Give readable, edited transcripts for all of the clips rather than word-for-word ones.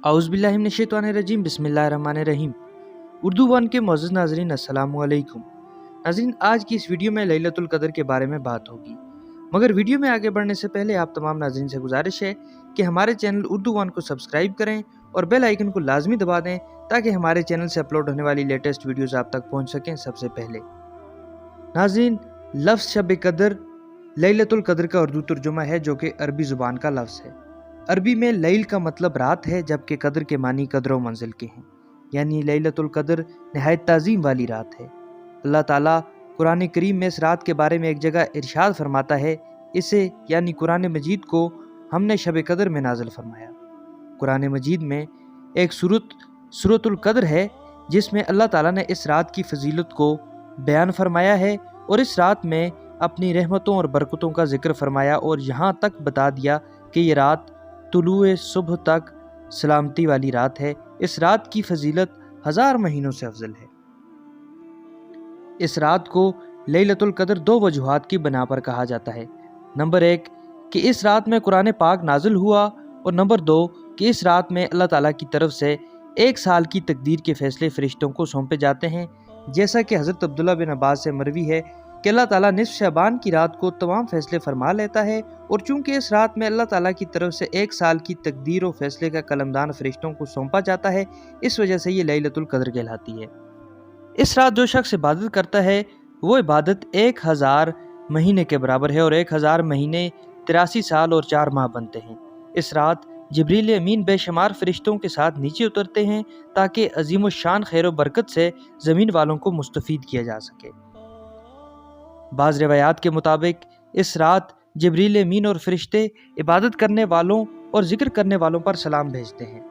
औज़ुबिल्लाहि मिनश्शैतानिर्रजीम बिस्मिल्लाहिर्रहमानिर्रहीम। उर्दू वन के मोअज़्ज़ज़ नाज़रीन अस्सलामु अलैकुम। नाज़रीन, आज की इस वीडियो में लैलतुल क़द्र के बारे में बात होगी, मगर वीडियो में आगे बढ़ने से पहले आप तमाम नाज़रीन से गुजारिश है कि हमारे चैनल उर्दू वन को सब्सक्राइब करें और बेल आइकन को लाजमी दबा दें ताकि हमारे चैनल से अपलोड होने वाली लेटेस्ट वीडियोज़ आप तक पहुँच सकें सबसे पहले। नाज़रीन, लफ्ज़ शब क़द्र लैलतुल क़द्र का उर्दू तर्जुमा है जो कि अरबी ज़ुबान का लफ्ज़ है। अरबी में लैल का मतलब रात है, जबकि कद्र के मानी कद्र व मंजिल के हैं, यानी लैलतुल क़द्र नहायत ताज़ीम वाली रात है। अल्लाह ताला कुरान करीम में इस रात के बारे में एक जगह इरशाद फरमाता है, इसे यानी कुरान मजीद को हमने शब क़द्र में नाज़िल फरमाया। कुरान मजीद में एक सूरतुल क़द्र है जिसमें अल्लाह ताला ने इस रात की फजीलत को बयान फरमाया है और इस रात में अपनी रहमतों और बरकतों का जिक्र फरमाया और यहाँ तक बता दिया कि ये रात तुलुए सुबह तक सलामती वाली रात है। इस रात की फजीलत 1000 महीनों से अफजल है। इस रात को लैलतुल क़द्र दो वजूहात की बना पर कहा जाता है। नंबर 1 कि इस रात में कुरान पाक नाजिल हुआ और नंबर 2 कि इस रात में अल्लाह ताला की तरफ से 1 साल की तकदीर के फैसले फरिश्तों को सौंपे जाते हैं, जैसा कि हज़रत अब्दुल्लाह बिन अब्बास से मरवी है कि अल्लाह ताला निस्फ़ शअबान की रात को तमाम फैसले फरमा लेता है और चूंकि इस रात में अल्लाह ताला की तरफ से 1 साल की तकदीर और फैसले का कलमदान फरिश्तों को सौंपा जाता है, इस वजह से ये लैलतुल क़द्र कहलाती है। इस रात जो शख्स इबादत करता है वो इबादत 1000 महीने के बराबर है और 1000 महीने 83 साल और 4 माह बनते हैं। इस रात जिब्रील अमीन बेशुमार फरिश्तों के साथ नीचे उतरते हैं ताकि अजीम शान खैर व बरकत से ज़मीन वालों को मुस्तफ़ीद किया जा सके। बाज़ रिवायात के मुताबिक इस रात जिब्रील अमीन और फरिश्ते इबादत करने वालों और जिक्र करने वालों पर सलाम भेजते हैं।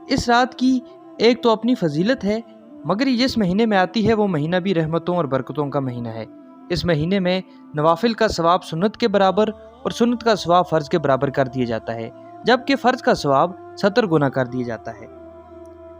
इस रात की एक तो अपनी फजीलत है, मगर ये जिस महीने में आती है वो महीना भी रहमतों और बरकतों का महीना है। इस महीने में नवाफिल का सवाब सुन्नत के बराबर और सुन्नत का सवाब फ़र्ज के बराबर कर दिया जाता है, जबकि फ़र्ज का सवाब 70 गुना कर दिया जाता है।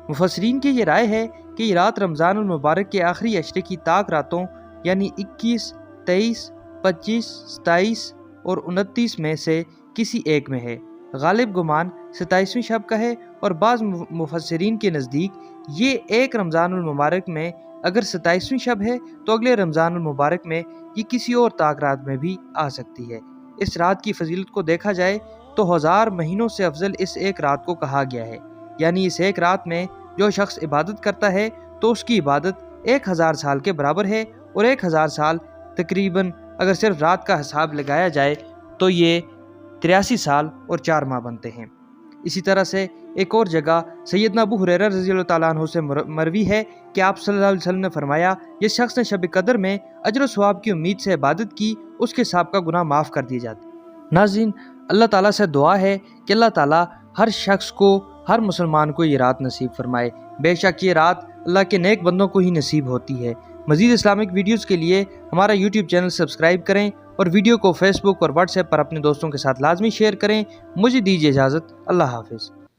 मुफस्सिरीन की ये राय है कि ये रात रमज़ानुल मुबारक के आखिरी अशरे की ताक रातों यानी 21, 23, 25, 27 और 29 में से किसी एक में है। गालिब गुमान 27वीं शब का है और बाज़ मुफस्सिरीन के नज़दीक ये एक रमज़ानुल मुबारक में अगर 27वीं शब है तो अगले रमज़ानुल मुबारक में ये किसी और ताक रात में भी आ सकती है। इस रात की फजीलत को देखा जाए तो 1000 महीनों से अफजल इस एक रात को कहा गया है, यानी इस एक रात में जो शख्स इबादत करता है तो उसकी इबादत 1000 साल के बराबर है और 1000 साल तकरीबन अगर सिर्फ रात का हिसाब लगाया जाए तो ये 83 साल और 4 माह बनते हैं। इसी तरह से एक और जगह सैयदना अबू हुरैरा रज़ियल्लाहु ताला अन्हु से मरवी है कि आप सल्लल्लाहु अलैहि वसल्लम ने फरमाया, जिस शख्स ने शब क़द्र में अजर सवाब की उम्मीद से इबादत की उसके साब का गुनाह माफ़ कर दिए जाते। नाज़रीन, अल्लाह ताला से दुआ है कि अल्लाह ताला हर शख्स को, हर मुसलमान को ये रात नसीब फरमाए। बेशक ये रात अल्लाह के नेक बंदों को ही नसीब होती है। मज़ीद इस्लामिक वीडियोज़ के लिए हमारा यूट्यूब चैनल सब्सक्राइब करें और वीडियो को फेसबुक और व्हाट्सएप पर अपने दोस्तों के साथ लाजमी शेयर करें। मुझे दीजिए इजाज़त। अल्लाह हाफ़िज़।